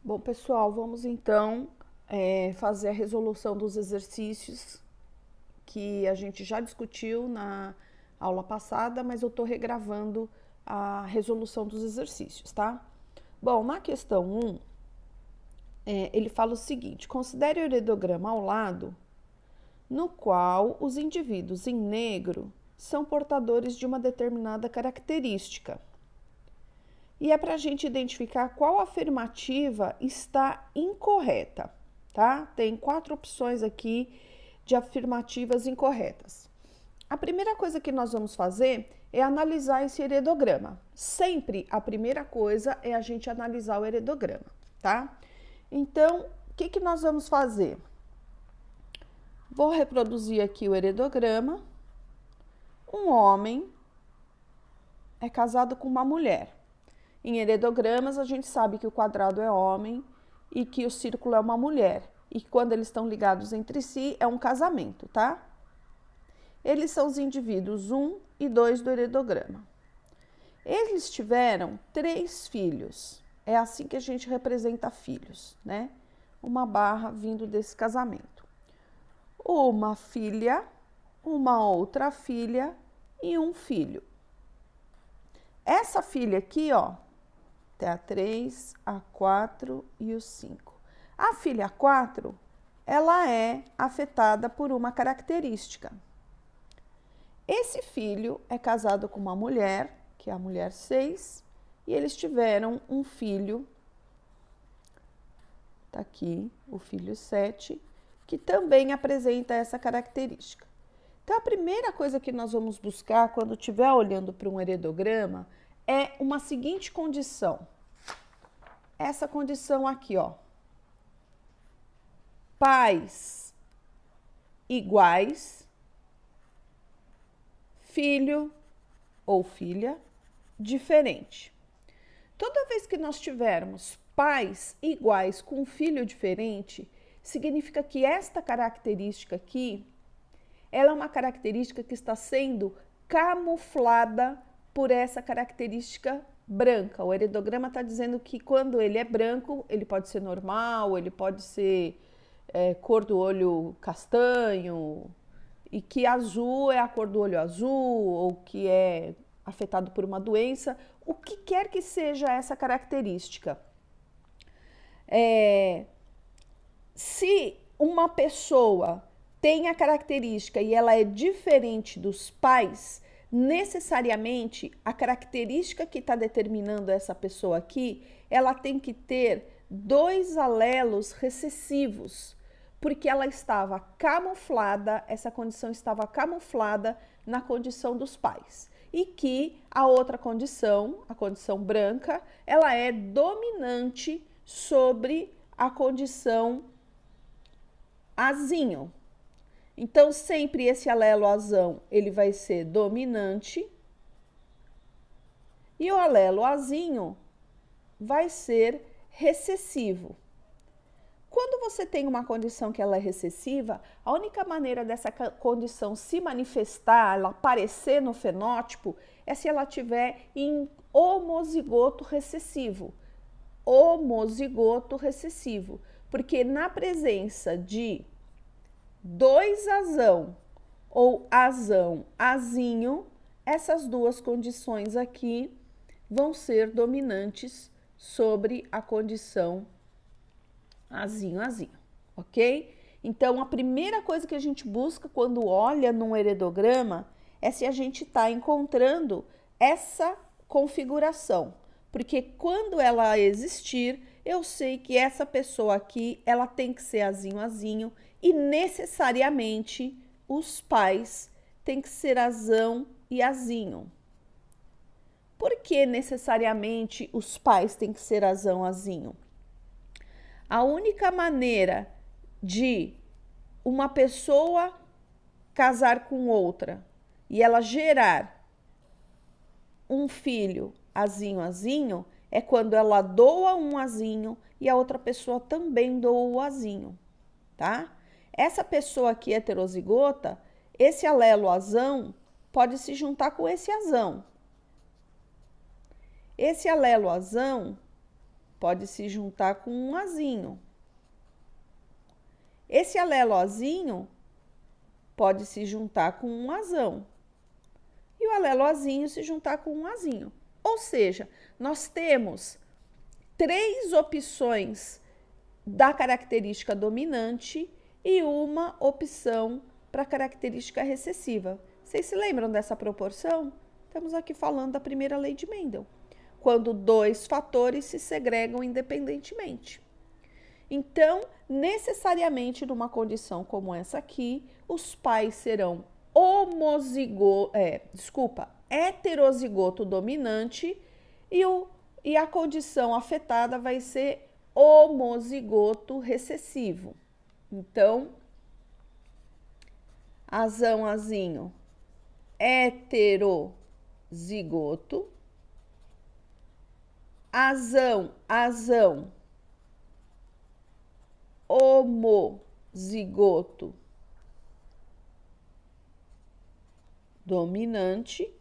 Bom, pessoal, vamos então fazer a resolução dos exercícios que a gente já discutiu na aula passada, mas eu estou regravando a resolução dos exercícios, tá? Bom, na questão 1, ele fala o seguinte: considere o heredograma ao lado, no qual os indivíduos em negro são portadores de uma determinada característica. E é para a gente identificar qual afirmativa está incorreta, tá? Tem 4 opções aqui de afirmativas incorretas. A primeira coisa que nós vamos fazer é analisar esse heredograma. Sempre a primeira coisa é a gente analisar o heredograma, tá? Então, o que nós vamos fazer? Vou reproduzir aqui o heredograma. Um homem é casado com uma mulher. Em heredogramas, a gente sabe que o quadrado é homem e que o círculo é uma mulher. E que quando eles estão ligados entre si, é um casamento, tá? Eles são os indivíduos 1 e 2 do heredograma. Eles tiveram 3 filhos. É assim que a gente representa filhos, né? Uma barra vindo desse casamento. Uma filha, uma outra filha e um filho. Essa filha aqui, ó, tem a 3, a 4 e o 5. A filha 4, ela é afetada por uma característica. Esse filho é casado com uma mulher, que é a mulher 6, e eles tiveram um filho, tá aqui, o filho 7, que também apresenta essa característica. Então, a primeira coisa que nós vamos buscar quando estiver olhando para um heredograma é uma seguinte condição. Essa condição aqui, ó. Pais iguais, filho ou filha diferente. Toda vez que nós tivermos pais iguais com filho diferente, significa que esta característica aqui, ela é uma característica que está sendo camuflada por essa característica branca. O heredograma está dizendo que quando ele é branco, ele pode ser normal, ele pode ser cor do olho castanho, e que azul é a cor do olho azul, ou que é afetado por uma doença, o que quer que seja essa característica. Se uma pessoa tem a característica e ela é diferente dos pais, necessariamente a característica que está determinando essa pessoa aqui, ela tem que ter 2 alelos recessivos, porque ela estava camuflada, essa condição estava camuflada na condição dos pais. E que a outra condição, a condição branca, ela é dominante sobre a condição azinho. Então, sempre esse alelo azão, ele vai ser dominante e o alelo azinho vai ser recessivo. Quando você tem uma condição que ela é recessiva, a única maneira dessa condição se manifestar, ela aparecer no fenótipo, é se ela tiver em homozigoto recessivo. Homozigoto recessivo. Porque na presença de 2 azão ou azão azinho, essas 2 condições aqui vão ser dominantes sobre a condição azinho, ok? Então, a primeira coisa que a gente busca quando olha num heredograma é se a gente está encontrando essa configuração. Porque quando ela existir, eu sei que essa pessoa aqui, ela tem que ser azinho, e necessariamente os pais têm que ser azão e azinho. Por que necessariamente os pais têm que ser azão, azinho? A única maneira de uma pessoa casar com outra e ela gerar um filho azinho, é quando ela doa um azinho e a outra pessoa também doa o azinho, tá? Essa pessoa aqui heterozigota, esse alelo azão pode se juntar com esse azão. Esse alelo azão pode se juntar com um Azinho. Esse alelo Azinho pode se juntar com um Azão. E o alelo Azinho se juntar com um Azinho. Ou seja, nós temos 3 opções da característica dominante e uma opção para a característica recessiva. Vocês se lembram dessa proporção? Estamos aqui falando da primeira lei de Mendel, quando 2 fatores se segregam independentemente. Então, necessariamente, numa condição como essa aqui, os pais serão heterozigoto dominante e a condição afetada vai ser homozigoto recessivo. Então, Azão, Azinho, heterozigoto. Azão, Azão, homozigoto dominante.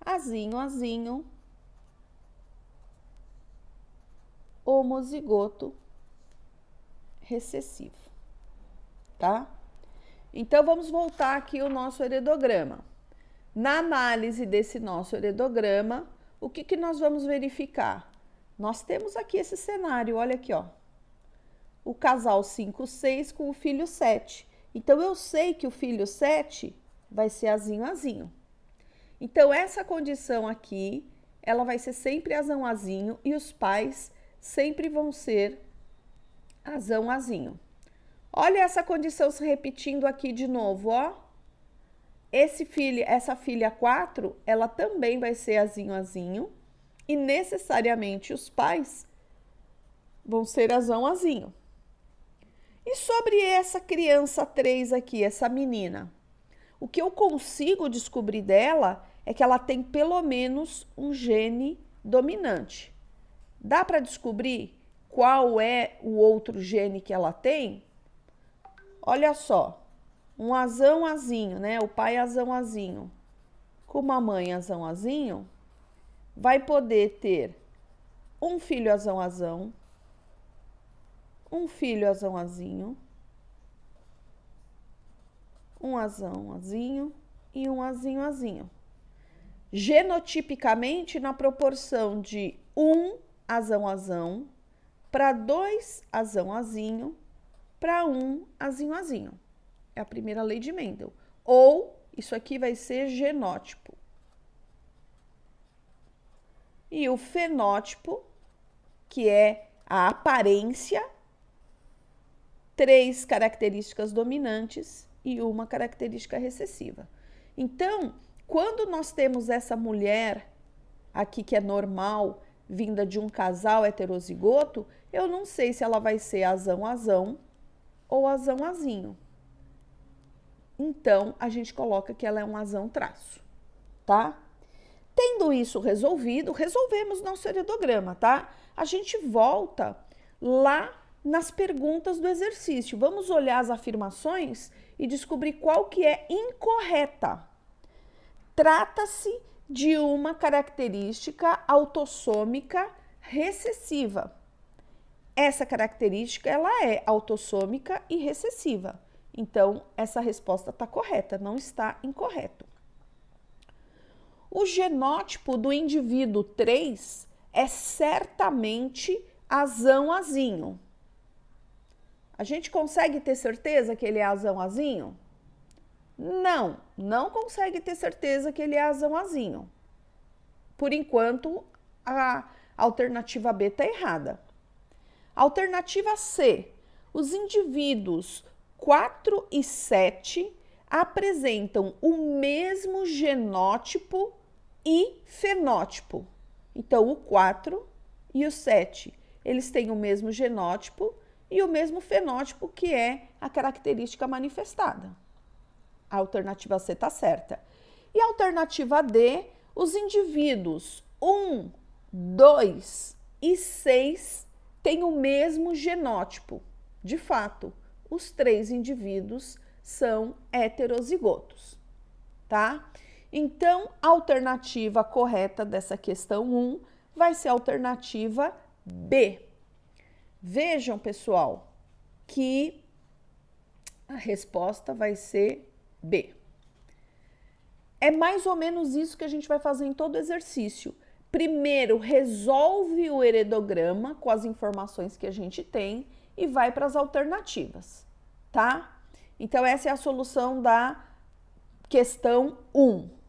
Azinho, Azinho, homozigoto recessivo, tá? Então, vamos voltar aqui ao nosso heredograma. Na análise desse nosso heredograma, o que nós vamos verificar? Nós temos aqui esse cenário, olha aqui, ó. O casal 5, 6 com o filho 7. Então, eu sei que o filho 7 vai ser Azinho, Azinho. Então, essa condição aqui, ela vai ser sempre Azão, Azinho e os pais sempre vão ser Azão, Azinho. Olha essa condição se repetindo aqui de novo, ó. Essa filha 4, ela também vai ser Azinho, Azinho e necessariamente os pais vão ser Azão, Azinho. E sobre essa criança 3 aqui, essa menina, o que eu consigo descobrir dela é que ela tem pelo menos um gene dominante. Dá para descobrir qual é o outro gene que ela tem? Olha só, um Azão, Azinho, né? O pai Azão, Azinho, com uma mãe Azão, Azinho, vai poder ter um filho Azão, Azão, um filho Azão, Azinho, um Azão, Azinho e um Azinho, Azinho. Genotipicamente, na proporção de 1 Azão, Azão para 2 Azão, Azinho para 1 Azinho, Azinho. É a primeira lei de Mendel. Ou, isso aqui vai ser genótipo. E o fenótipo, que é a aparência, 3 características dominantes e uma característica recessiva. Então, quando nós temos essa mulher aqui que é normal, vinda de um casal heterozigoto, eu não sei se ela vai ser Azão, Azão ou Azão, Azinho. Então, a gente coloca que ela é um Azão traço, tá? Tendo isso resolvido, resolvemos nosso heredograma, tá? A gente volta lá nas perguntas do exercício. Vamos olhar as afirmações e descobrir qual que é incorreta. Trata-se de uma característica autossômica recessiva. Essa característica, ela é autossômica e recessiva. Então, essa resposta está correta, não está incorreto. O genótipo do indivíduo 3 é certamente Azão, Azinho. A gente consegue ter certeza que ele é Azão, Azinho? Não, não consegue ter certeza que ele é Azão, Azinho. Por enquanto, a alternativa B está errada. Alternativa C, os indivíduos 4 e 7 apresentam o mesmo genótipo e fenótipo. Então, o 4 e o 7, eles têm o mesmo genótipo e o mesmo fenótipo, que é a característica manifestada. A alternativa C está certa. E a alternativa D, os indivíduos 1, 2 e 6 têm o mesmo genótipo. De fato, os 3 indivíduos são heterozigotos, tá? Então, a alternativa correta dessa questão 1 vai ser a alternativa B. Vejam, pessoal, que a resposta vai ser B. É mais ou menos isso que a gente vai fazer em todo exercício. Primeiro, resolve o heredograma com as informações que a gente tem e vai para as alternativas, tá? Então, essa é a solução da questão 1.